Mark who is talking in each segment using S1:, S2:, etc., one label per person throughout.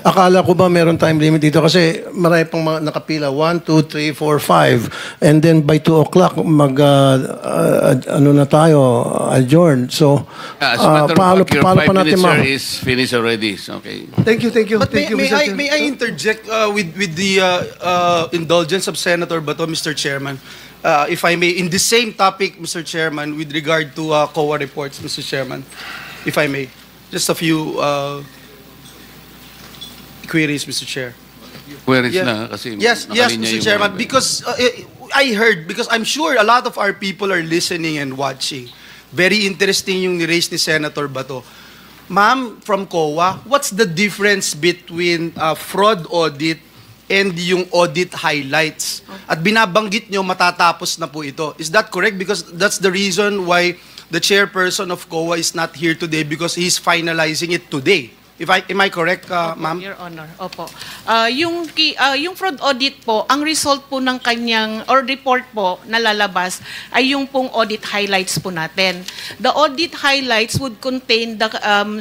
S1: Akala ko ba meron time limit dito kasi marami pang mga nakapila. 1, 2, 3, 4, 5. And then by 2 o'clock, ano na tayo, adjourn. So,
S2: As a matter of fact, your
S1: paano
S2: 5
S1: pa natin
S2: minutes, sir, is finished already. Okay.
S3: Thank you.
S4: But
S3: Thank you, Mr. Chair.
S4: may I interject with the indulgence of Senator Bato, Mr. Chairman? If I may, in the same topic, Mr. Chairman, with regard to COA reports, Mr. Chairman, if I may, just a few queries, Mr. Chair.
S2: Queries na kasi
S4: Yes,
S2: nakalinya
S4: Mr.
S2: yung
S4: Chairman,
S2: mga-
S4: because I heard, because I'm sure a lot of our people are listening and watching. Very interesting yung ni-raise ni Senator Bato. Ma'am, from COA, what's the difference between fraud audit and yung audit highlights? At binabanggit nyo, matatapos na po ito. Is that correct? Because that's the reason why the chairperson of COA is not here today, because he's finalizing it today. Am I correct, ma'am?
S5: Your Honor, opo. Yung fraud audit po, ang result po ng kanyang, or report po na lalabas, ay yung pong audit highlights po natin. The audit highlights would contain the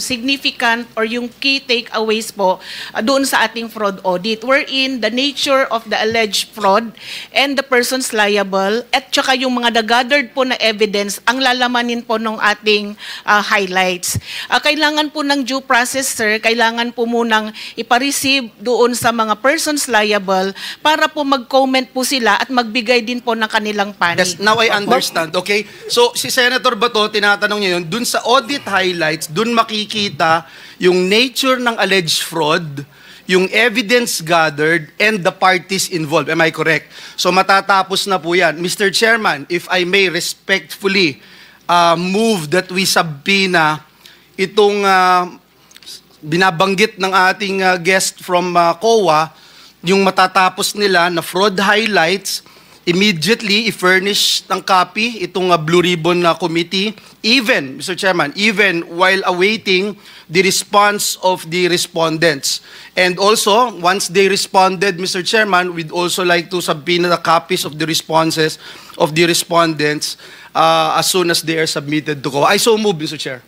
S5: significant or yung key takeaways po doon sa ating fraud audit, wherein the nature of the alleged fraud and the persons liable, at saka yung mga gathered po na evidence, ang lalamanin po ng ating highlights. Kailangan po ng due process, sir, kailangan po munang ipareceive doon sa mga persons liable para po mag-comment po sila at magbigay din po ng kanilang panig.
S4: Yes, now I understand. Okay? So, si Senator Bato, tinatanong niya yun, dun sa audit highlights, dun makikita yung nature ng alleged fraud, yung evidence gathered, and the parties involved. Am I correct? So, matatapos na po yan. Mr. Chairman, if I may respectfully move that we subpoena itong binabanggit ng ating guest from COA, yung matatapos nila na fraud highlights, immediately i-furnish ng copy itong Blue Ribbon committee, even, Mr. Chairman, even while awaiting the response of the respondents. And also, once they responded, Mr. Chairman, we'd also like to subpoena the copies of the responses of the respondents as soon as they are submitted to COA. I so move, Mr. Chair.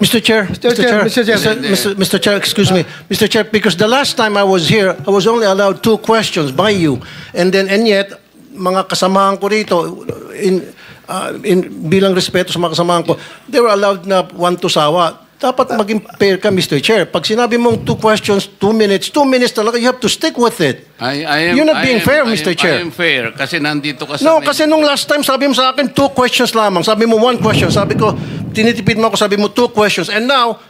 S1: Mr. Chair, Mr. Chair, excuse me. Mr. Chair, because the last time I was here, I was only allowed 2 questions by you. And yet, mga kasamahan ko rito, bilang respeto sa mga kasamahan ko, they were allowed na 1 to sawa. Dapat maging fair ka, Mr. Chair. Pag sinabi mong 2 questions, 2 minutes talaga, you have to stick with it. You're not being fair, Mr. Chair.
S2: I am fair kasi nandito ka sa...
S1: No, kasi nung last time, sabi mo sa akin, 2 questions lamang. Sabi mo 1 question. Sabi ko, tinitipid mo ako, sabi mo 2 questions. And now,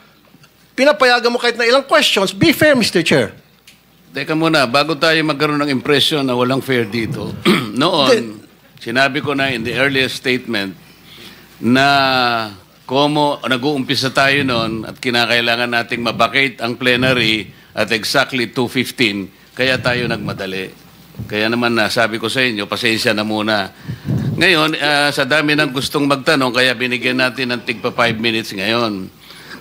S1: pinapayagan mo kahit na ilang questions. Be fair, Mr. Chair.
S2: Teka muna, bago tayo magkaroon ng impression na walang fair dito, noon, sinabi ko na in the earliest statement na nag-uumpisa tayo noon at kinakailangan nating mabakate ang plenary at exactly 2:15, kaya tayo nagmadali. Kaya naman sabi ko sa inyo, pasensya na muna. Ngayon, sa dami ng gustong magtanong, kaya binigyan natin ng tigpa 5 minutes ngayon.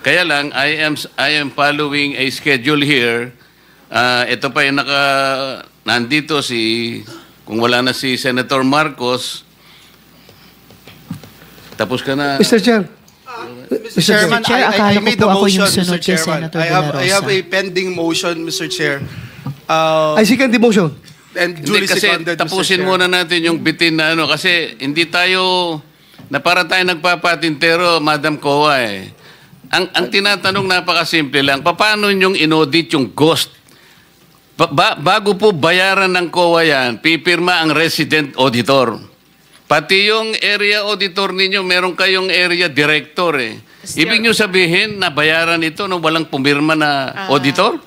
S2: Kaya lang, I am following a schedule here. Ito pa yung nandito kung wala na si Senator Marcos, tapos ka na.
S3: Mr. Chair.
S4: Mr. Chairman,
S6: Chair,
S4: I
S6: akala ko
S4: made
S6: po
S4: the
S6: ako
S4: motion,
S6: yung sunod
S4: Mr.
S6: kay
S4: Chairman.
S6: Senator De La
S4: I have
S6: Rosa.
S4: a pending motion, Mr. Chair.
S3: I second the motion.
S4: And
S2: Hindi,
S4: duly
S2: kasi
S4: seconded, Mr.
S2: tapusin
S4: Chair.
S2: muna natin yung bitin na kasi hindi tayo, na para tayo nagpapatintero, Madam COA eh. Ang tinatanong napakasimple lang, paano yung inaudit yung ghost? Bago po bayaran ng COA yan, pipirma ang resident auditor. Pati yung area auditor ninyo, meron kayong area director eh. Ibig nyo sabihin na bayaran ito nung walang pumirma na auditor?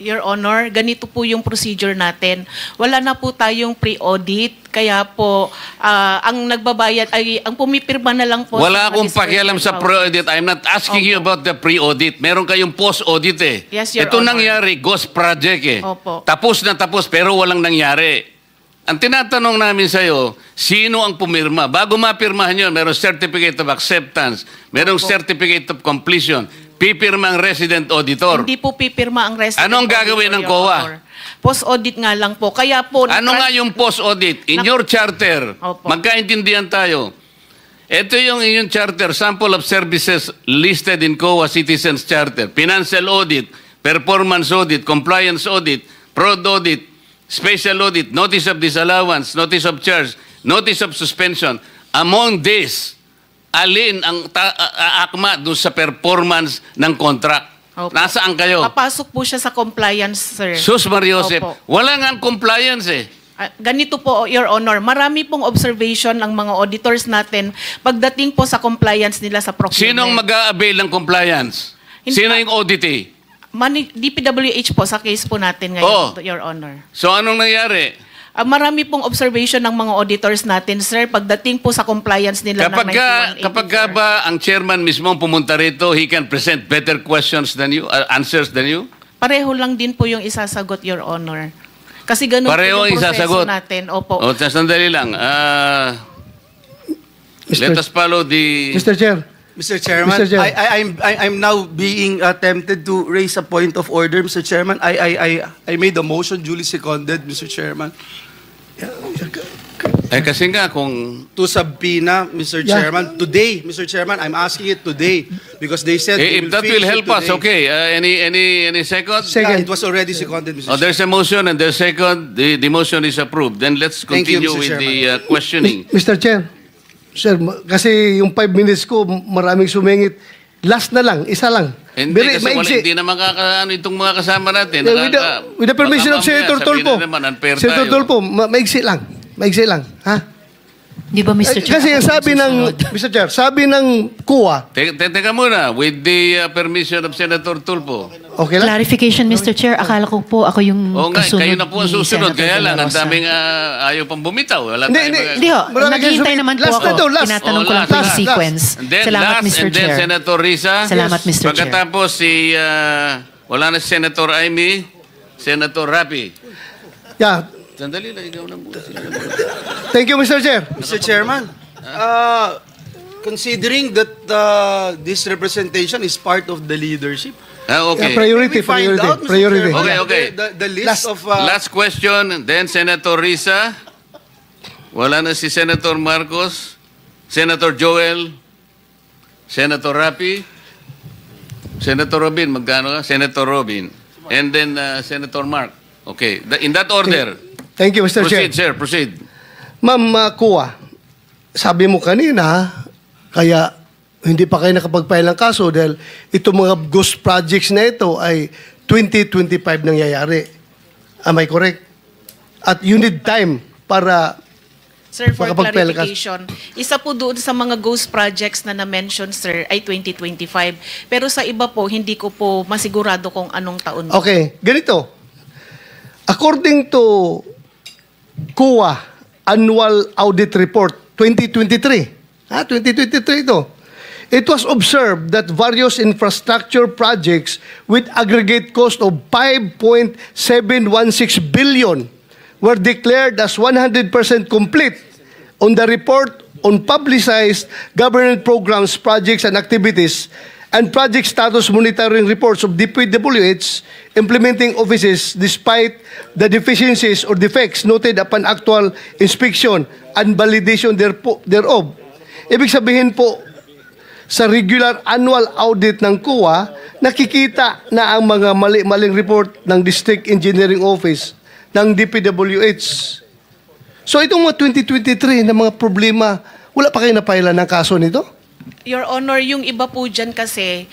S5: Your Honor, ganito po yung procedure natin. Wala na po tayong pre-audit, kaya po ang nagbabayad ay ang pumipirma na lang po.
S2: Wala akong pakialam sa pre-audit. I'm not asking you about the pre-audit. Meron kayong post-audit eh.
S5: Yes, Your
S2: Ito
S5: Honor.
S2: nangyari, ghost project eh.
S5: Opo.
S2: Tapos na tapos pero walang nangyari. Ang tinatanong namin sa'yo, sino ang pumirma? Bago mapirmahan yun, merong certificate of acceptance, merong certificate of completion, pipirma ang resident auditor.
S5: Hindi po pipirma ang resident
S2: Ano ang
S5: auditor,
S2: gagawin ng
S5: Your
S2: COA?
S5: Honor. Post-audit nga lang po. Kaya po...
S2: Ano nga yung post-audit? In your charter,
S5: Opo.
S2: magkaintindihan tayo. Ito yung inyong charter, sample of services listed in COA Citizens Charter. Financial audit, performance audit, compliance audit, fraud audit, special audit, notice of disallowance, notice of charge, notice of suspension. Among these, alin ang aakma doon sa performance ng contract?
S5: Opo.
S2: Nasaan kayo?
S5: Papasok po siya sa compliance, sir.
S2: Sus Mariosep,
S5: Opo.
S2: wala nga ang compliance eh.
S5: Ganito po, Your Honor, marami pong observation ng mga auditors natin pagdating po sa compliance nila sa procurement.
S2: Sinong mag-a-avail ng compliance? Sino yung auditee?
S5: DPWH po sa case po natin ngayon, Your Honor.
S2: So anong nangyari?
S5: Marami pong observation ng mga auditors natin, sir, pagdating po sa compliance nila ng 9184.
S2: Kapag ba ang chairman mismo ang pumunta rito, he can present better questions than you, answers than you?
S5: Pareho lang din po yung isasagot, Your Honor. Kasi ganun
S2: Pareho
S5: po yung proseso
S2: isasagot.
S5: natin. Opo.
S2: O, sandali lang. Let us follow the...
S3: Mr. Chair.
S4: Mr. Chairman,
S3: Mr. Chair.
S4: I'm now being tempted to raise a point of order, Mr. Chairman. I made a motion duly seconded, Mr. Chairman,
S2: kasi nga kung...
S4: to subpoena, Mr.
S3: Yeah.
S4: Chairman, today, Mr. Chairman. I'm asking it today because they said they
S2: if that will
S4: finish it
S2: help us,
S4: today.
S2: okay. Any second?
S3: Second.
S4: Yeah, it was already seconded, Mr.
S2: Oh, there's a motion and there's second. The motion is approved. Then let's
S4: Thank you,
S2: continue
S4: Mr.
S2: with the questioning.
S3: Mr. Chair. Sir, kasi yung 5 minutes ko, maraming sumingit. Last na lang, isa lang.
S2: Hindi kasi
S3: maigsi.
S2: hindi na makakaano itong mga kasama natin.
S3: With the permission of Senator Tolpo. Senator Tolpo, maigsi lang. Maigsi lang. Ha?
S6: Di ba, Mr. Chair?
S3: Kasi ang sabi ng, Mr. Chair, sabi ng KUA,
S2: Teka muna, with the permission of Senator Tulfo.
S3: okay lang?
S6: Clarification, Mr. Chair. Akala ko po ako yung
S2: Oo nga,
S6: kasunod
S2: kayo na po ang
S6: ni
S2: susunod.
S6: Senator
S2: Kaya lang, ang
S6: De La Rosa.
S2: daming ayaw pang bumitaw. Wala
S3: Hindi,
S2: tayong mga-
S6: Hindi ho,
S3: Marami
S6: naghihintay
S3: kayong
S6: naman po
S3: last
S6: ako.
S3: na to, last.
S6: Tinatanong ko lang po
S2: Last,
S6: yung
S3: last.
S6: sequence.
S2: And then
S6: Salamat,
S2: last,
S6: Mr.
S2: and then
S6: Chair.
S2: Senator Risa.
S6: Salamat, Mr. Chair.
S2: Pagkatapos wala na si Senator Amy, Senator Rapi.
S3: Yeah.
S2: Sandali lang, ikaw na muna.
S3: Thank you, Mr. Chair.
S4: Mr. Chairman, considering that this representation is part of the leadership,
S2: Okay.
S3: Priority,
S4: can we find
S3: priority,
S4: out, Mr.
S3: priority.
S4: Chairman,
S2: Okay.
S4: the list of...
S2: Last question, then Senator Risa. Wala na si Senator Marcos, Senator Joel, Senator Rapi, Senator Robin, magkano ka? Senator Robin. And then Senator Mark. Okay. In that order.
S3: Thank you, Mr. Chair.
S2: Proceed, sir. Proceed.
S3: Ma'am KUA, sabi mo kanina, kaya hindi pa kayo nakapag-file ng kaso dahil itong mga ghost projects na ito ay 2025 nangyayari. Am I correct? At you need time para...
S5: Sir, for
S3: Makapag-file ka.
S5: clarification, isa po doon sa mga ghost projects na na-mention, sir, ay 2025. Pero sa iba po, hindi ko po masigurado kung anong taon.
S3: Okay, ganito. According to KUA Annual Audit Report 2023, 2023 ito, it was observed that various infrastructure projects with aggregate cost of 5.716 billion were declared as 100% complete on the report on publicized government programs, projects, and activities, and project status monitoring reports of DPWH implementing offices despite the deficiencies or defects noted upon actual inspection and validation thereof. Ibig sabihin po, sa regular annual audit ng KUA, nakikita na ang mga mali-maling report ng District Engineering Office ng DPWH. So itong mga 2023 na mga problema, wala pa kayo napailan ng kaso nito?
S5: Your Honor, yung iba po dyan kasi,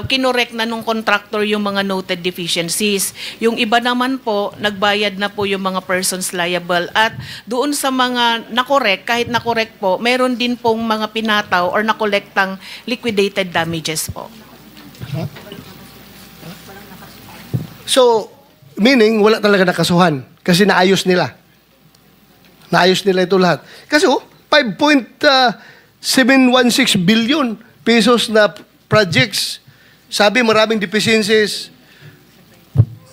S5: kinorek na nung contractor yung mga noted deficiencies. Yung iba naman po, nagbayad na po yung mga persons liable. At doon sa mga nakorek, kahit nakorek po, meron din pong mga pinataw or nakolektang liquidated damages po.
S3: So, meaning, wala talaga nakasuhan kasi naayos nila. Naayos nila ito lahat. Kasi 5.716 billion pesos na projects. Sabi maraming deficiencies.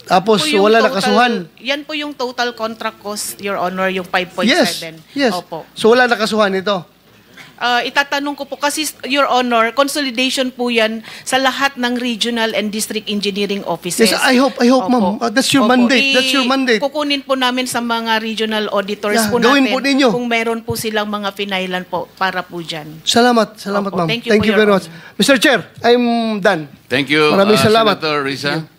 S3: Tapos
S5: Po yung
S3: wala
S5: total-
S3: nakasuhan.
S5: Yan po yung total contract cost, Your Honor, yung 5.7.
S3: Yes.
S5: Opo.
S3: So wala nakasuhan ito.
S5: Itatanong ko po kasi, Your Honor, consolidation po yan sa lahat ng regional and district engineering offices.
S3: Yes, I hope,
S5: Opo.
S3: ma'am. That's your mandate. That's your mandate.
S5: Kukunin po namin sa mga regional auditors
S3: Yeah,
S5: po
S3: gawin
S5: natin
S3: po ninyo.
S5: kung meron po silang mga finailan po para po dyan.
S3: Salamat
S5: Opo.
S3: ma'am.
S5: Thank you po,
S3: Thank you
S5: Your
S3: very much.
S5: Honor.
S3: Mr. Chair, I'm done.
S2: Thank you,
S3: Maraming salamat.
S2: Senator Risa.